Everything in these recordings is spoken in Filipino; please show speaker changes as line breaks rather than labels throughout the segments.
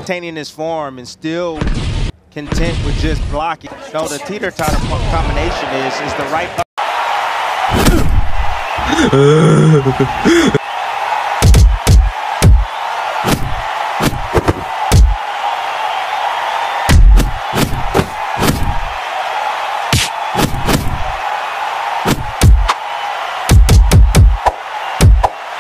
maintaining his form and still content with just blocking. No, the teeter-totter combination is the right.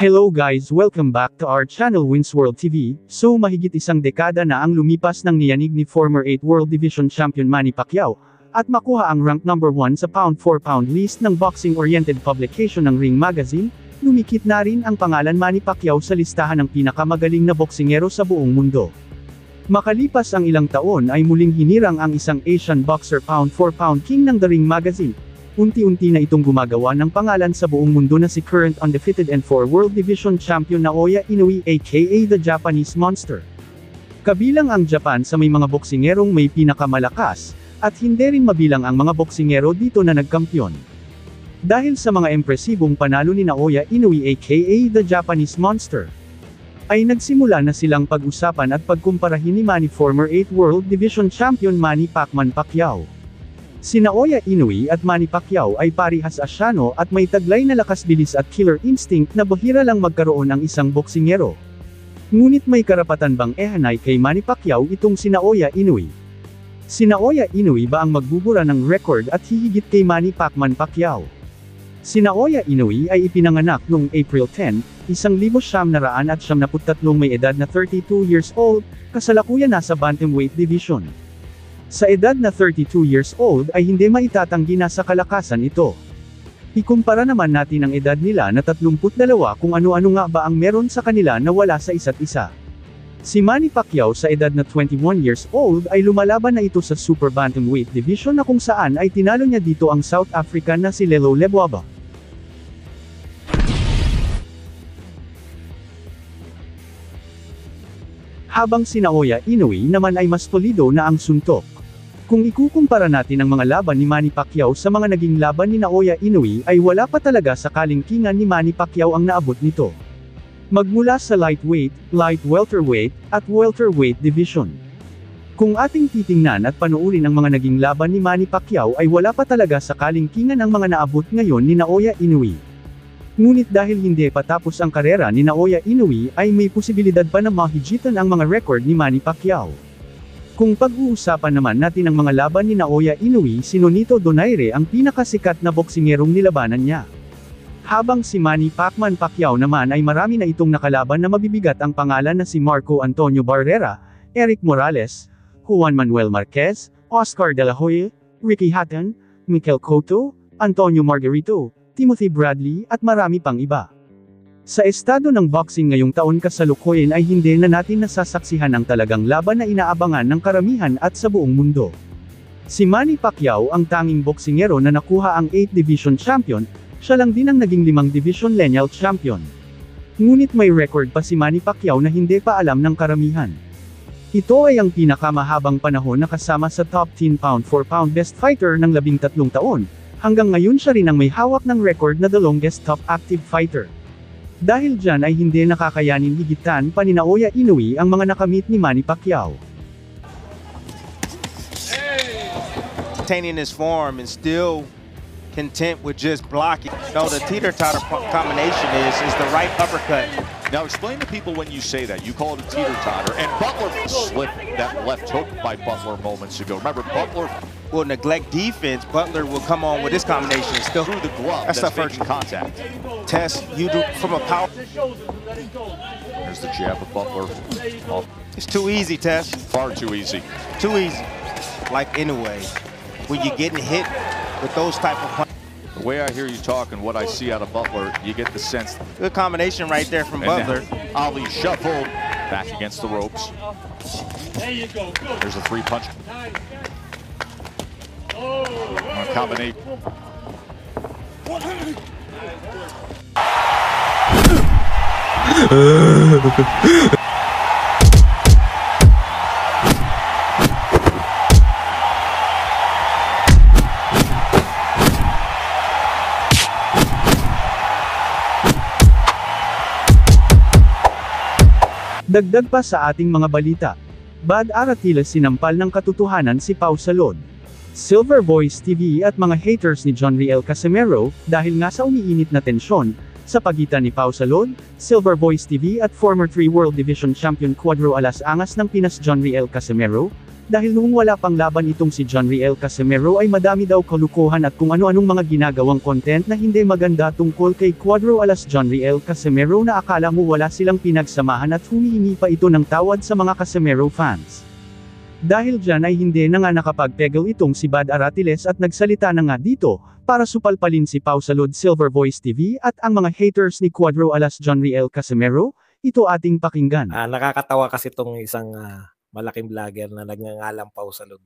Hello guys, welcome back to our channel Winsworld TV. So mahigit isang dekada na ang lumipas ng niyanig ni former 8 World Division Champion Manny Pacquiao, at makuha ang rank number 1 sa pound-for-pound list ng boxing-oriented publication ng Ring Magazine, lumikit na rin ang pangalan Manny Pacquiao sa listahan ng pinakamagaling na boksingero sa buong mundo. Makalipas ang ilang taon ay muling hinirang ang isang Asian boxer pound-for-pound king ng The Ring Magazine. Unti-unti na itong gumagawa ng pangalan sa buong mundo na si current undefeated and 4 World Division Champion Naoya Inoue aka the Japanese Monster. Kabilang ang Japan sa may mga boksingerong may pinakamalakas, at hindi rin mabilang ang mga boksingero dito na nagkampiyon. Dahil sa mga impresibong panalo ni Naoya Inoue aka the Japanese Monster, ay nagsimula na silang pag-usapan at pagkumparahin ni Manny former 8 World Division Champion Manny Pacman Pacquiao. Si Naoya Inoue at Manny Pacquiao ay parihas Asyano at may taglay na lakas-bilis at killer instinct na bihira lang magkaroon ng isang boksingero. Ngunit may karapatan bang ehanay kay Manny Pacquiao itong si Naoya Inoue? Si Naoya Inoue ba ang magbubura ng record at hihigit kay Manny Pacman Pacquiao? Si Naoya Inoue ay ipinanganak noong April 10, 1973 may edad na 32 years old, kasalukuyan nasa bantamweight division. Sa edad na 32 years old ay hindi maitatanggi na sa kalakasan ito. Ikumpara naman natin ang edad nila na 32 kung ano-ano nga ba ang meron sa kanila na wala sa isa't isa. Si Manny Pacquiao sa edad na 21 years old ay lumalaban na ito sa super bantamweight division na kung saan ay tinalo niya dito ang South African na si Lelo Leboaba. Habang si Naoya Inoue naman ay mas solido na ang suntok. Kung ikukumpara natin ang mga laban ni Manny Pacquiao sa mga naging laban ni Naoya Inoue ay wala pa talaga sa kalingkingan ni Manny Pacquiao ang naabot nito. Magmula sa lightweight, light welterweight, at welterweight division. Kung ating titingnan at panuurin ang mga naging laban ni Manny Pacquiao ay wala pa talaga sa kalingkingan ang mga naabot ngayon ni Naoya Inoue. Ngunit dahil hindi patapos ang karera ni Naoya Inoue ay may posibilidad pa na mahigitan ang mga record ni Manny Pacquiao. Kung pag-uusapan naman natin ang mga laban ni Naoya Inoue, si Nonito Donaire ang pinakasikat na boksingerong nilabanan niya. Habang si Manny Pacman Pacquiao naman ay marami na itong nakalaban na mabibigat ang pangalan na si Marco Antonio Barrera, Eric Morales, Juan Manuel Marquez, Oscar De La Hoya, Ricky Hatton, Mikel Cotto, Antonio Margarito, Timothy Bradley at marami pang iba. Sa estado ng boxing ngayong taon kasalukuyan ay hindi na natin nasasaksihan ang talagang laban na inaabangan ng karamihan at sa buong mundo. Si Manny Pacquiao ang tanging boksingero na nakuha ang 8 Division Champion, siya lang din ang naging 5 Division Lineal Champion. Ngunit may record pa si Manny Pacquiao na hindi pa alam ng karamihan. Ito ay ang pinakamahabang panahon na kasama sa top 10 pound-for-pound best fighter ng 13 taon, hanggang ngayon siya rin ang may hawak ng record na the longest top active fighter. Dahil dyan ay hindi nakakayanin higitan pa ni Naoya Inoue ang mga nakamit ni Manny Pacquiao.
Maintaining his form and still content with just blocking. No, the teeter-totter combination is the right uppercut.
Now explain to people when you say that. You call it a teeter-totter, and Butler slipped that left hook by Butler moments ago. Remember, Butler
will neglect defense. Butler will come on with this combination still
through the glove. That's making contact.
Test, you do from a power.
There's the jab of Butler. Oh.
It's too easy, Test.
Far too easy.
Too easy. Like anyway, when you're getting hit with those type of punches.
The way I hear you talk and what I see out of Butler, you get the sense.
Good combination right there from Butler.
Ali shuffled back against the ropes.
There you go.
There's a 3-punch. Combination.
Dagdag pa sa ating mga balita. Bad Aratiles sinampal ng katotohanan si Pau Salud. Silver Voice TV at mga haters ni John Riel Casimero, dahil nga sa umiinit na tensyon, sa pagitan ni Pau Salud, Silver Voice TV at former 3 World Division Champion Cuadro Alas Angas ng Pinas John Riel Casimero, dahil noong wala pang laban itong si John Riel Casimero ay madami daw kalukuhan at kung ano-anong mga ginagawang content na hindi maganda tungkol kay Cuadro Alas John Riel Casimero na akala mo wala silang pinagsamahan at humihingi pa ito ng tawad sa mga Casimero fans. Dahil dyan ay hindi na nga nakapagpegel itong si Bad Aratiles at nagsalita na nga dito, para supalpalin si Pau Salud Silver Voice TV at ang mga haters ni Cuadro Alas John Riel Casimero, ito ating pakinggan.
Nakakatawa kasi itong isang malaking vlogger na nagngangalang Pau Salud.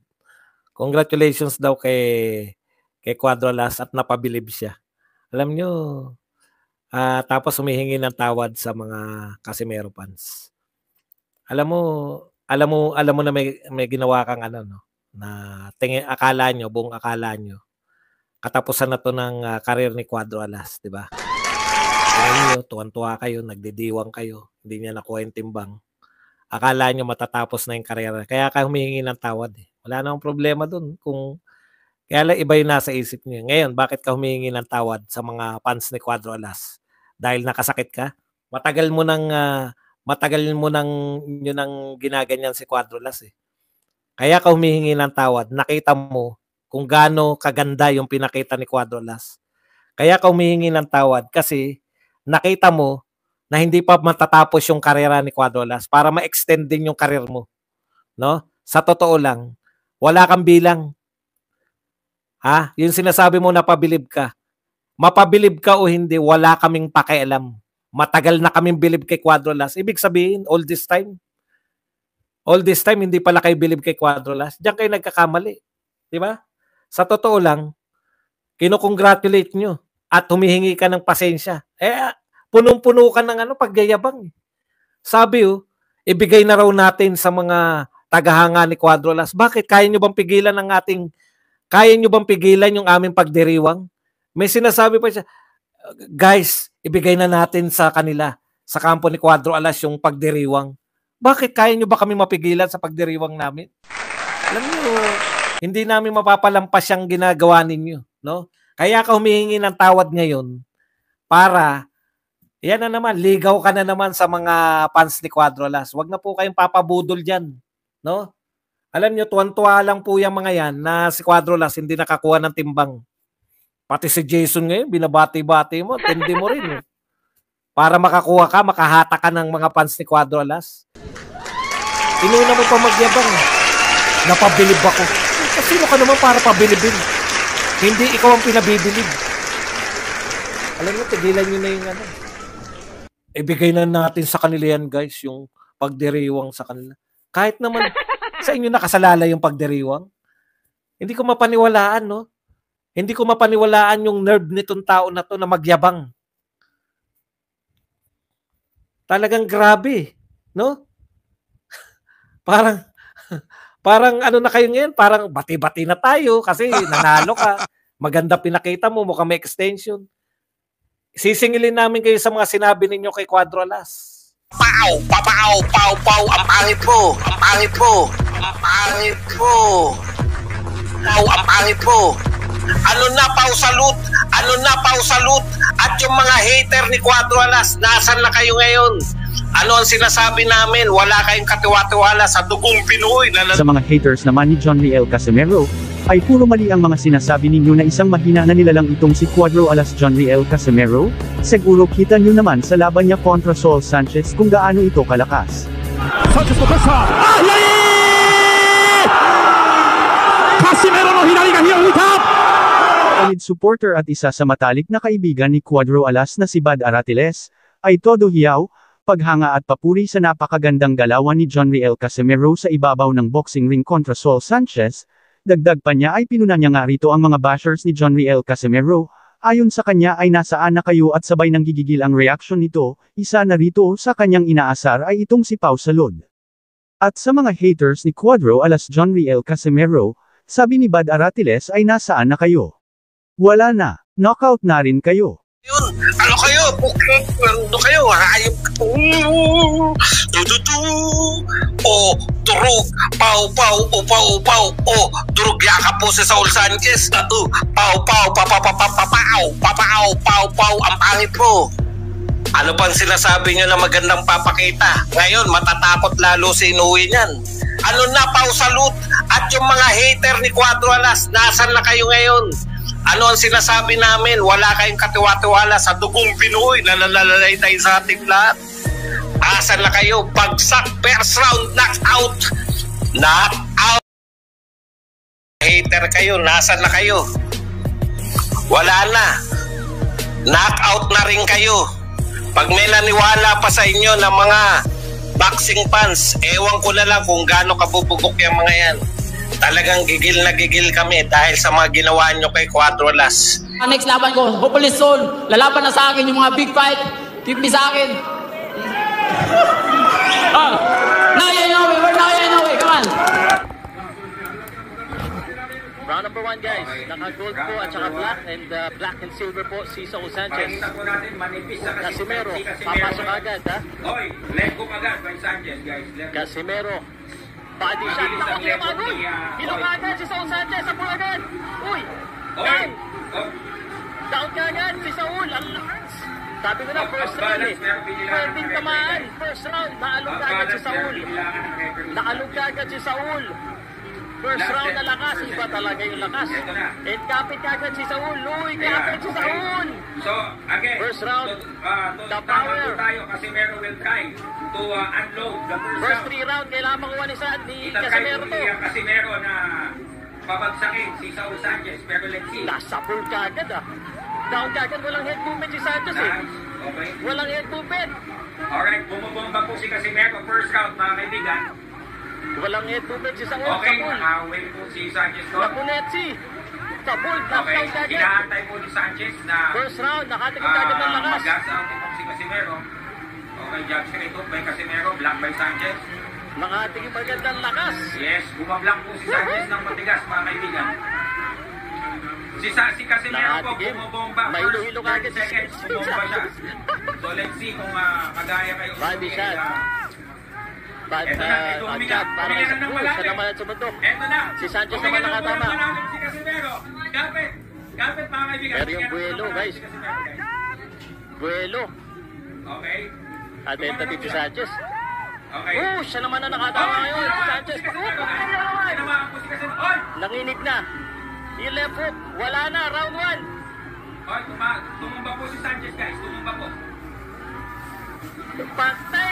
Congratulations daw kay Cuadro Alas at napabilib siya. Alam nyo, tapos humihingi ng tawad sa mga Casimero fans. Alam mo na may ginawa kang na akala nyo, buong akala nyo, katapusan na to ng career ni Cuadro Alas, di ba? Tingnan nyo, tuwan-tuwa kayo, nagdidiwang kayo, hindi niya nakuha yung timbang. Akala nyo matatapos na yung career. Kaya ka humihingi ng tawad eh. Wala namang problema dun. Kaya lang iba yung nasa isip niyo. Ngayon, bakit ka humihingi ng tawad sa mga fans ni Cuadro Alas? Dahil nakasakit ka? Matagal mo nang yun ang ginaganyan si Cuadro Alas eh. Kaya ka humihingi ng tawad. Nakita mo kung gaano kaganda yung pinakita ni Cuadro Alas. Kaya ka humihingi ng tawad kasi nakita mo na hindi pa matatapos yung karera ni Cuadro Alas para ma-extend din yung karir mo. No? Sa totoo lang, wala kang bilang. Yung sinasabi mo na pabilib ka. Mapabilib ka o hindi, wala kaming pakialam. Matagal na kaming bilib kay Cuadro Alas. Ibig sabihin, all this time, hindi pala kayo bilib kay Cuadro Alas. Diyan kayo nagkakamali. Di ba? Sa totoo lang, kinukongratulate nyo at humihingi ka ng pasensya. Punong-puno ka ng pagyayabang. Sabi ibigay na raw natin sa mga tagahanga ni Cuadro Alas. Bakit? Kaya nyo bang pigilan yung aming pagdiriwang? May sinasabi pa siya, guys, ibigay na natin sa kanila, sa kampo ni Cuadro Alas yung pagdiriwang. Bakit? Kaya nyo ba kami mapigilan sa pagdiriwang namin? Alam nyo, hindi namin mapapalampas yung ginagawa ninyo. No? Kaya ka humihingi ng tawad ngayon para yan na naman, ligaw ka na naman sa mga fans ni Cuadro Alas. Huwag na po kayong papabudol dyan. No? Alam nyo, tuwan-tuwa lang po yung mga yan na si Cuadro Alas hindi nakakuha ng timbang. Pati si Jason ngayon, binabati-bati mo, tindi mo rin. Para makakuha ka, makahata ka ng mga fans ni Cuadro Alas. Inuna mo pa magyabang. Napabilib ako. Sino ka naman para pabilibin? Hindi ikaw ang pinabibilib. Alam nyo, tigilan nyo na yung ibigay na natin sa kanila yan, guys, yung pagdiriwang sa kanila. Kahit naman sa inyo nakasalala yung pagdiriwang. Hindi ko mapaniwalaan, no? Hindi ko mapaniwalaan yung nerve nitong tao na to na magyabang. Talagang grabe, no? Parang na kayo ngayon, parang bati-bati na tayo kasi nanalo ka. Maganda pinakita mo, mukhang may extension. Sisingilin namin kayo sa mga sinabi ninyo kay Cuadro Alas.
Pau, pau, pau, pau, ang pangit po, ang pangit po, ang pangit po. Pau, ang pangit po. Ano na Pau Salud? Ano na Pau Salud? At yung mga hater ni Cuadro Alas, nasan na kayo ngayon? Ano ang sinasabi namin? Wala kayong katiwa-tiwala sa dugong Pinoy.
Sa mga haters naman ni John Riel Casimero, ay puro mali ang mga sinasabi ninyo na isang mahina na nilalang itong si Cuadro Alas John Riel Casimero. Siguro kita nyo naman sa laban niya kontra Saul Sanchez kung gaano ito kalakas. Sanchez Mokasa! Casimero no hinari ga hirita! Alid supporter at isa sa matalik na kaibigan ni Cuadro Alas na si Bad Aratiles, ay todo hiyaw, paghanga at papuri sa napakagandang galawan ni John Riel Casimero sa ibabaw ng boxing ring kontra Saul Sanchez. Dagdag pa niya ay pinuna niya nga rito ang mga bashers ni John Riel Casimero. Ayon sa kanya ay nasaan na kayo at sabay nang gigigil ang reaksyon nito. Isa na rito sa kanyang inaasar ay itong si Pau Salud. At sa mga haters ni Cuadro Alas John Riel Casimero, sabi ni Bad Aratiles ay nasaan na kayo. Wala na, knockout na rin kayo.
Yun, ano kayo? Ano kayo? Hayop. durug, pau, pau, upaw, upaw, durug yaka po si Saul Sanchez, pau, pau, papapapapapau, papau, pau, pau, ang pangit po. Ano pang sinasabi nyo na magandang papakita? Ngayon, matatakot lalo si Inuwi niyan. Ano na, Pau Salud? At yung mga hater ni Cuadro Alas, nasan na kayo ngayon? Ano ang sinasabi namin? Wala kayong katiwa-tiwala sa dugong Pinoy na nalalay tayo sa ating lahat. Asan na kayo? Bagsak, first round, knockout. Knockout. Hater kayo, nasan na kayo? Wala na. Knockout na rin kayo. Pag may naniwala pa sa inyo ng mga boxing fans, ewan ko na lang kung gaano kabubugok yung mga yan. Talagang gigil na gigil kami dahil sa mga ginawa nyo kay Cuadro Alas.
Next laban ko, hopefully soon, lalaban na sa akin yung mga big fight, 50 sa akin. Naya Inoue, we're Naya Inoue, come on.
Round number 1 guys, naka-gold po at saka black and black and silver po si Saul Sanchez. Casimero, papasok agad ha.
Oy, leg ko agad by Sanchez guys.
Casimero, body shot, nakakilamagon. Hilong agad si Saul Sanchez, sa agad. Uy, down. Down ka agad si Saul, ang lakas. Sabi ko na, first round eh. Pwedeng tamaan, first round, naalog ka agad si Saul. Naalog ka agad si Saul. First round na lakas, iba talaga yung lakas. And kapit kagad si Saul. Uy, kapit si Saul.
So, again,
first round, the power.
Tayo, Casimero will try to unload the
first 3 round, kailangan makuha ni Casimero to.
Casimero na babagsakin si Saul Sanchez, pero let's see.
Nasa full kagad ah. Down kagad, walang head movement si Sanchez eh.
Okay.
Walang head movement.
Alright, bumubomba po si Casimero. First round, mga kaibigan.
Walang head movement si Saul.
Okay, nakawin po si Sanchez doon.
Napunetsi. Sabul, knockdown kagad.
Hinaantay po ni Sanchez na
first round, nakatikot kagad ng lakas.
Mag-asa out itong si Casimero. Okay, jab straight up by Casimero, block by Sanchez.
Nakatikot magandang lakas.
Yes, bumablock po si Sanchez ng matigas, mga kaibigan. Si Casimero po, bumabomba.
Mahilo-hilo kagad si
seconds, bumabomba siya. So let's see kung kagaya kayo.
Body shot. But,
Chat,
parang siya naman at sumundok. Si Sanchez naman nakatama.
Si Casimero. Kapit mga kaibigan.
Pero yung Buelo, guys. Buelo.
Okay.
Atentative si Sanchez.
Okay.
Siya naman na nakatama ngayon. Si Sanchez. Nanginig na. Yung left hook. Wala na. Round 1.
Tumumba po si Sanchez, guys. Tumumba po.
Patay.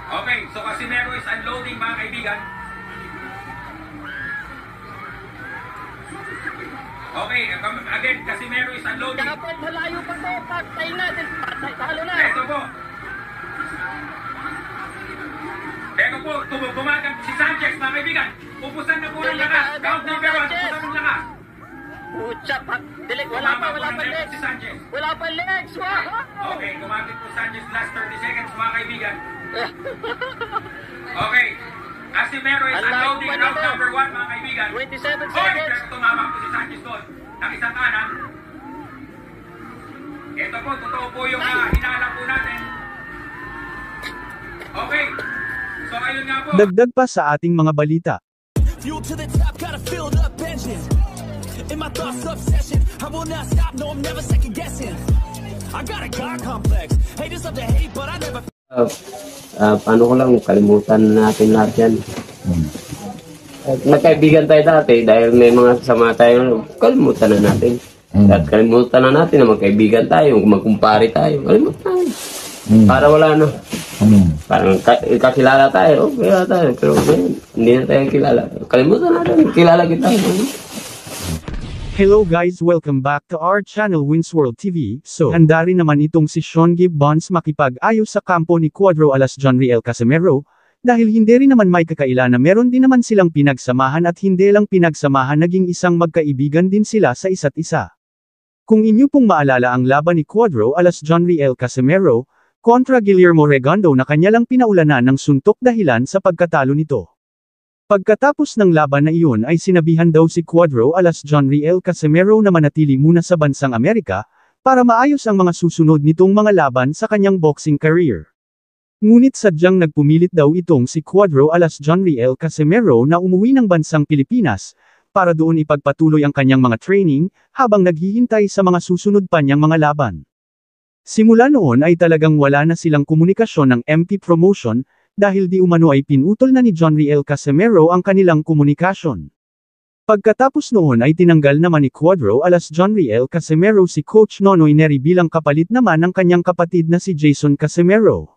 Okay, so Casimero is unloading, mga kaibigan. Okay, again, Casimero is unloading.
Dapat malayo pa to. Patay natin. Patay. Talo na.
Ito po. Pero po, bumagang si Sanchez, mga kaibigan. Pupusan na po ng lakas. Count number 1, pupusan ng lakas.
Pucha, dilig, wala pa legs.
Si Sanchez.
Wala pa legs. Wow.
Okay, gumamit po Sanchez last 30 seconds, mga kaibigan. Okay, Casimero is unloading round number 1, mga kaibigan.
27 seconds.
Pero tumama po si Sanchez doon. Nakisang kanan. Ito po, totoo po yung hinala po natin. Okay. So, ayun nga po.
Dagdag pa sa ating mga balita.
Fuel to the top, got a filled up engine. In my thoughts obsession, I will not stop, no I'm never second guessing. I got a God complex, haters love to hate but I never.
Paano ko lang, kalimutan natin lahat yan. Nagkaibigan tayo dati dahil may mga kasama tayo, kalimutan na natin. At kalimutan na natin na magkaibigan tayo, magkumpare tayo, kalimutan tayo. Para wala na. Parang kakilala tayo, kilala tayo, pero hindi na tayo kilala. Kalimutan natin, kilala kita.
Hello guys, welcome back to our channel Winsworld TV. So, handa rin naman itong si Sean Gibbons makipag-ayos sa kampo ni Cuadro Alas Jonriel Casimero, dahil hindi rin naman may kakaila na meron din naman silang pinagsamahan at hindi lang pinagsamahan naging isang magkaibigan din sila sa isa't isa. Kung inyo pong maalala ang laban ni Cuadro Alas Jonriel Casimero, kontra Guillermo Regondo na kanya lang pinaulanan ng suntok dahilan sa pagkatalo nito. Pagkatapos ng laban na iyon ay sinabihan daw si Cuadro Alas Jonriel Casimero na manatili muna sa bansang Amerika, para maayos ang mga susunod nitong mga laban sa kanyang boxing career. Ngunit sadyang nagpumilit daw itong si Cuadro alas Jonriel Casimero na umuwi ng bansang Pilipinas, para doon ipagpatuloy ang kanyang mga training, habang naghihintay sa mga susunod pa niyang mga laban. Simula noon ay talagang wala na silang komunikasyon ng MP Promotion, dahil di umano ay pinutol na ni Jonriel Casimero ang kanilang komunikasyon. Pagkatapos noon ay tinanggal naman ni Cuadro alas Jonriel Casimero si Coach Nonoy Neri bilang kapalit naman ng kanyang kapatid na si Jason Casimero.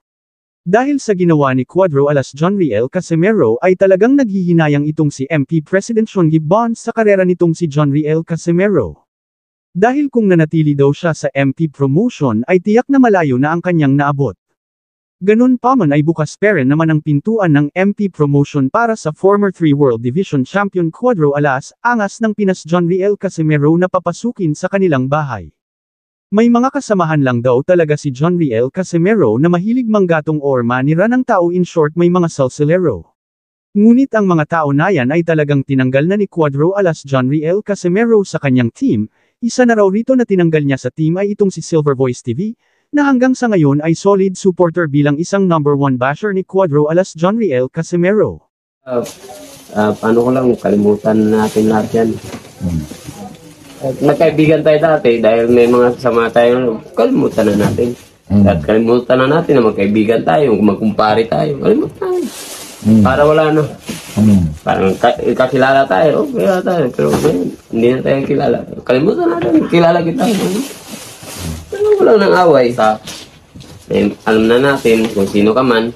Dahil sa ginawa ni Cuadro alas Jonriel Casimero ay talagang naghihinayang itong si MP President Sean Gibbons sa karera nitong si Jonriel Casimero. Dahil kung nanatili daw siya sa MP Promotion ay tiyak na malayo na ang kanyang naabot. Ganun pa man ay bukas pa rin naman ang pintuan ng MP Promotion para sa former 3 World Division Champion Cuadro alas angas ng Pinas Jonriel Casimero na papasukin sa kanilang bahay. May mga kasamahan lang daw talaga si Jonriel Casimero na mahilig manggatong or manira ng tao, in short may mga salsilero. Ngunit ang mga tao na yan ay talagang tinanggal na ni Cuadro alas Jonriel Casimero sa kanyang team. Isa na raw rito na tinanggal niya sa team ay itong si Silver Voice TV, na hanggang sa ngayon ay solid supporter bilang isang number 1 basher ni Cuadro alas Jonriel Casimero.
Paano ko lang kalimutan natin lahat yan. Nagkaibigan tayo dati dahil may mga kasama tayo, kalimutan na natin. At kalimutan na natin na magkaibigan tayo, magkumpare tayo, kalimutan tayo. Para wala na. Parang kakilala tayo, kilala tayo, pero hindi na tayo kilala. Kalimutan natin, kilala kita. Pero wala nang away. Alam na natin kung sino ka man.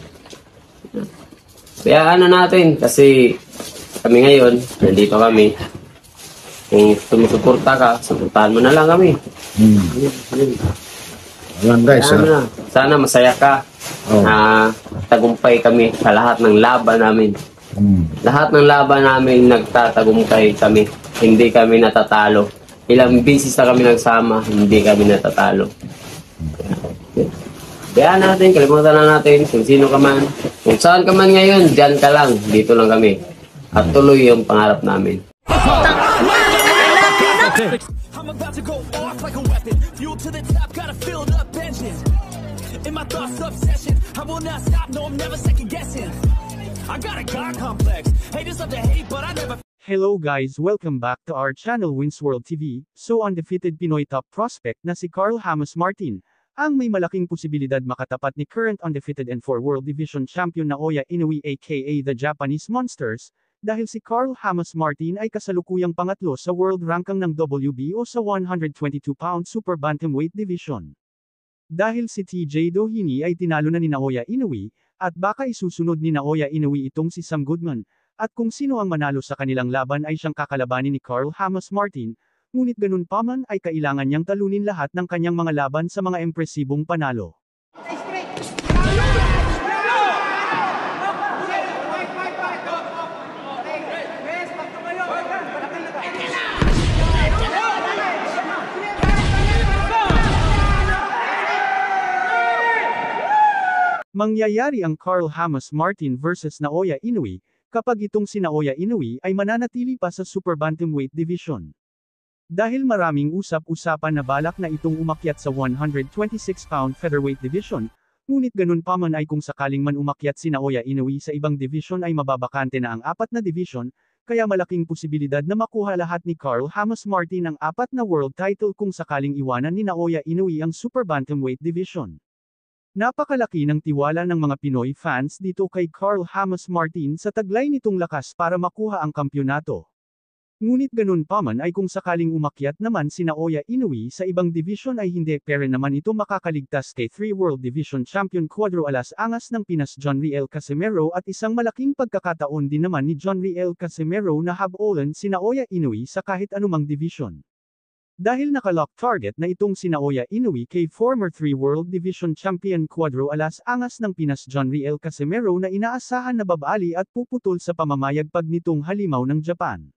Kaya ano natin, kasi kami ngayon, nandito kami. Kung sumusuporta ka, suportahan mo na lang kami.
Alam guys,
sana masaya ka. Tagumpay kami sa lahat ng laban namin. Lahat ng laban namin nagtatagumpay kami. Hindi kami natatalo. Ilang beses na kami nagsama, hindi kami natatalo. Kaya natin, kalimutan na natin kung sino ka man. Kung saan ka man ngayon, dyan ka lang. Dito lang kami. At tuloy yung pangarap namin.
I'm about to go off like a weapon. Fuel to the top, got a filled up engine. In my thoughts, obsession. I will not stop, no, I'm never second guessing. I got a God complex. Haters love to hate, but I never.
Hello guys, welcome back to our channel Winsworld TV. So undefeated Pinoy top prospect na si Carl Hamas Martin, ang may malaking posibilidad makatapat ni current undefeated and 4 World Division Champion Naoya Inoue aka the Japanese Monsters, dahil si Carl Hamas Martin ay kasalukuyang pangatlo sa world ranking ng WBO sa 122-pound super bantamweight division. Dahil si TJ Doheny ay tinalo na ni Naoya Inoue, at baka isusunod ni Naoya Inoue itong si Sam Goodman, at kung sino ang manalo sa kanilang laban ay siyang kakalabanin ni Carl Hamas Martin, ngunit ganun pa man ay kailangan niyang talunin lahat ng kanyang mga laban sa mga impresibong panalo. Mangyayari ang Carl Hamas Martin versus Naoya Inoue, kapag itong si Naoya Inoue ay mananatili pa sa super bantamweight division. Dahil maraming usap-usapan na balak na itong umakyat sa 126-pound featherweight division, ngunit ganun pa man ay kung sakaling man umakyat si Naoya Inoue sa ibang division ay mababakante na ang 4 na division, kaya malaking posibilidad na makuha lahat ni Carl Hamas Martin ang 4 na world title kung sakaling iwanan ni Naoya Inoue ang super bantamweight division. Napakalaki ng tiwala ng mga Pinoy fans dito kay Carl Hamas Martin sa taglay nitong lakas para makuha ang kampyonato. Ngunit ganun pa man ay kung sakaling umakyat naman si Naoya Inoue sa ibang division ay hindi pere naman ito makakaligtas kay 3 World Division Champion Cuadro alas angas ng Pinas Jonriel Casimero at isang malaking pagkakataon din naman ni Jonriel Casimero na habolan si Naoya Inoue sa kahit anumang division. Dahil nakalock target na itong si Naoya Inoue kay former 3 World Division Champion Cuadro alas angas ng Pinas Jonriel Casimero na inaasahan na babali at puputol sa pamamayagpag nitong halimaw ng Japan.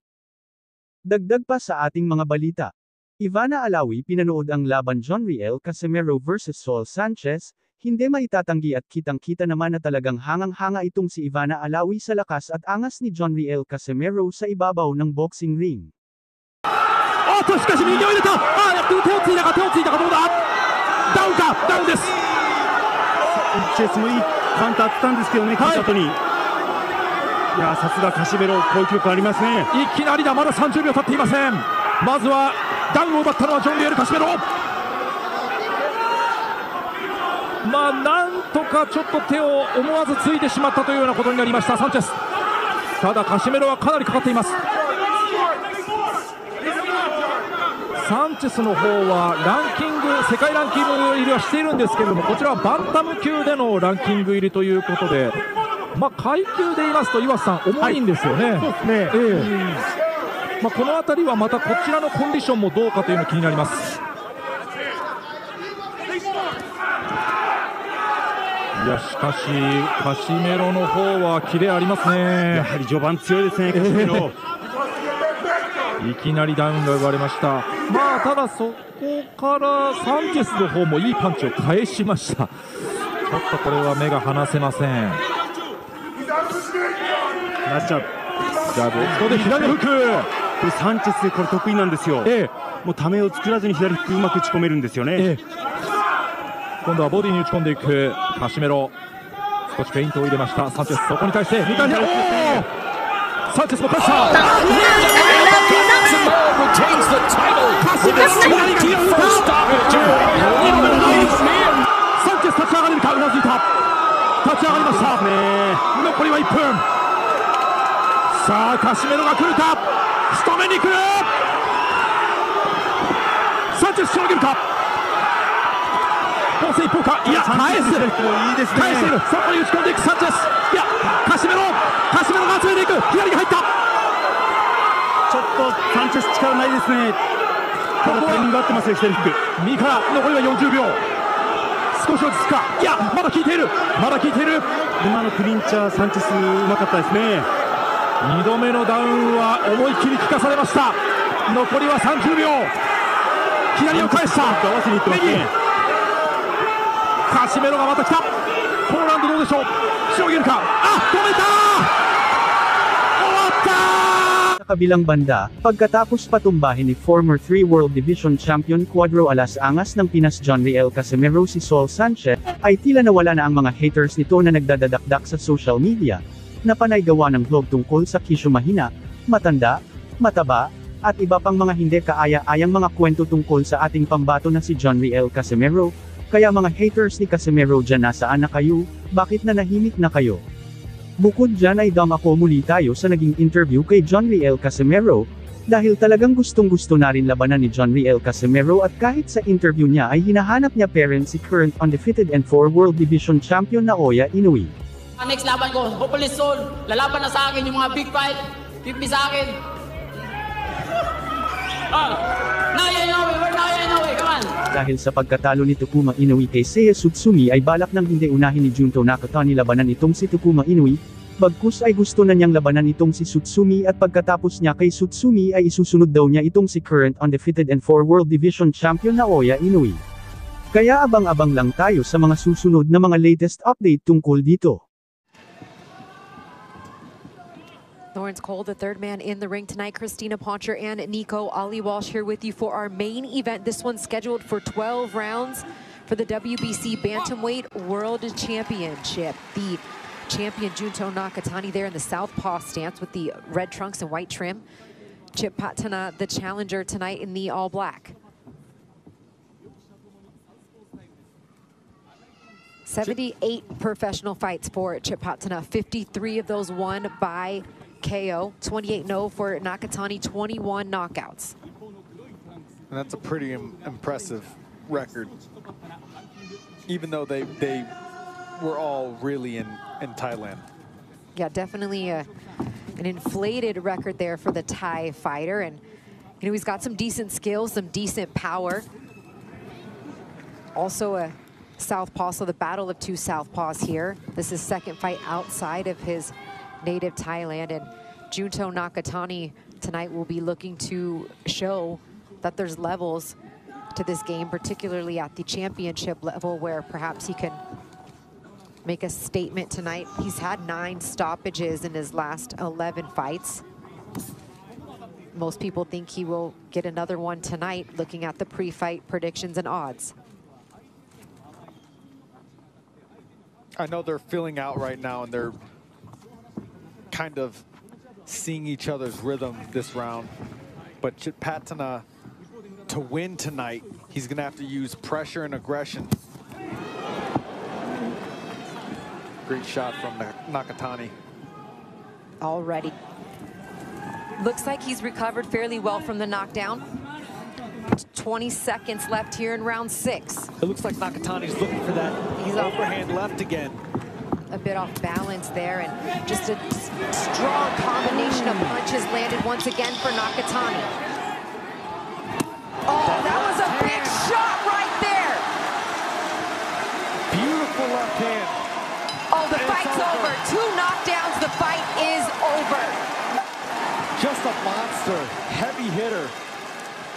Dagdag pa sa ating mga balita. Ivana Alawi pinanood ang laban Jonriel Casimero vs Saul Sanchez, hindi maitatanggi at kitang-kita naman na talagang hangang-hanga itong si Ivana Alawi sa lakas at angas ni Jonriel Casimero sa ibabaw ng boxing ring.
しかし右を入れた。やっと手をついたかどうだ。ダウンか、ダウンです。チェスもいい
カウンター当てたんですけどね、はい、後に。いや、さすがカシメロ、こういう記録ありますね。
いきなりだ、まだ30秒経っていません。まずはダウンを奪ったのはジョン・リエル・カシメロ。まあ、なんとかちょっと手を思わずついてしまったというようなことになりました、サンチェス。ただカシメロはかなりかかっています。サンチェスの方はランキング、世界ランキング入りはしているんですけれども、こちらはバンタム級でのランキング入りということで、まあ、階級で言いますと岩瀬さん、重いんですよね。はい、そうですね。まあ、この辺りはまたこちらのコンディションもどうかというのが気になります。いや、しかしカシメロの方はキレありますね。
やはり序盤強いですね、カシメロ。
いきなりダウンが奪われました。まあ、ただそこからサンチェスの方もいいパンチを返しました。ちょっとこれは目が離せません。
なっちゃう。
ジャブ、ここで左フック。
これサンチェスこれ得意なんですよ。もうためを作らずに左フックうまく打ち込めるんですよね。
今度はボディに打ち込んでいくカシメロ。少しフェイントを入れましたサンチェス。そこに対して2回目、サンチェスのプレッシャー。カシメロ左が来た。サンチェス立ち上がれるか、うなずいた。立ち上がりました。残りは1分。さあカシメロが来るか、仕留めに来る。サンチェスしのげるか。攻勢一方か、いや返す、いいですね、返している。そこに打ち込んでいくサンチェス。いやカシメロが集めていく。左が入った。
ちょっとサンチェス力ないですね。ここはタイミング合ってますよ、左フック。
右から残りは40秒。少し落ち着くか。いやまだ効いている、まだ効いている。
今のクリンチャーサンチェスうまかったですね。
2度目のダウンは思い切り効かされました。残りは30秒。左を返した。
合わせにいってますね。
カシメロがまた来た。ポーランドどうでしょう、しのげるか。止めた。終わった。
Sa kabilang banda, pagkatapos patumbahin ni former 3 World Division Champion Cuadro Alas Angas ng Pinas John Riel Casimero si Saul Sanchez, ay tila nawala na ang mga haters nito na nagdadadakdak sa social media, na panay gawa ng blog tungkol sa kisyo mahina, matanda, mataba, at iba pang mga hindi kaaya-ayang mga kwento tungkol sa ating pambato na si John Riel Casimero. Kaya mga haters ni Casimero dyan, nasaan na kayo? Bakit nanahimik na kayo? Bukod dyan ay ako muli tayo sa naging interview kay John Riel Casimero, dahil talagang gustong-gusto na rin labanan ni John Riel Casimero at kahit sa interview niya ay hinahanap niya parent si current undefeated and 4 World Division Champion Naoya Inoue.
Next laban ko, hopefully soon, lalaban na sa akin yung mga big fight, 50 sa akin. Naoya Inoue, we're Naoya Inoue, come on!
Dahil sa pagkatalo ni Takuma Inoue kay Seiya Tsutsumi ay balak nang hindi unahin ni Junto Nakatani labanan itong si Takuma Inoue, bagkus ay gusto na niyang labanan itong si Tsutsumi at pagkatapos niya kay Tsutsumi ay isusunod daw niya itong si current undefeated and 4 World Division Champion Naoya Inoue. Kaya abang-abang lang tayo sa mga susunod na mga latest update tungkol dito.
Lawrence Cole, the third man in the ring tonight. Christina Poncher and Nico Ali Walsh here with you for our main event. This one's scheduled for 12 rounds for the WBC Bantamweight World Championship. The champion Junto Nakatani there in the southpaw stance with the red trunks and white trim. Chip Patana, the challenger tonight in the all black. 78 professional fights for Chip Patana, 53 of those won by KO, 28-0 for Nakatani, 21 knockouts.
And that's a pretty impressive record, even though they were all really in Thailand.
Yeah, definitely an inflated record there for the Thai fighter, and you know he's got some decent skills, some decent power. Also a southpaw, so the battle of two southpaws here. This is second fight outside of his native Thailand, and Junto Nakatani tonight will be looking to show that there's levels to this game, particularly at the championship level, where perhaps he can make a statement tonight. He's had 9 stoppages in his last 11 fights. Most people think he will get another one tonight, looking at the pre-fight predictions and odds.
I know they're filling out right now, and they're kind of seeing each other's rhythm this round. But Chitpatana, to win tonight, he's going to have to use pressure and aggression. Great shot from Nakatani.
Already. Looks like he's recovered fairly well from the knockdown. 20 seconds left here in round 6.
It looks like Nakatani's looking for that overhand left again.
A bit off balance there, and just a strong combination of punches landed once again for Nakatani. Oh, that was a big shot right there.
Beautiful left hand.
Oh, the fight's over. 2 knockdowns, the fight is over.
Just a monster, heavy hitter.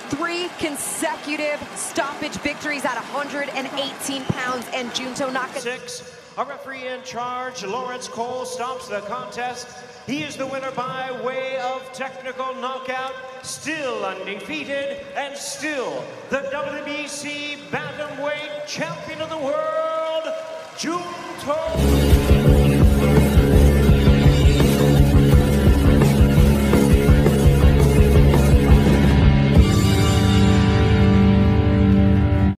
3 consecutive stoppage victories at 118 pounds, and Junto Nakatani.
6. A referee in charge, Lawrence Cole, stops the contest. He is the winner by way of technical knockout, still undefeated, and still the WBC Bantamweight Champion of the World, Junto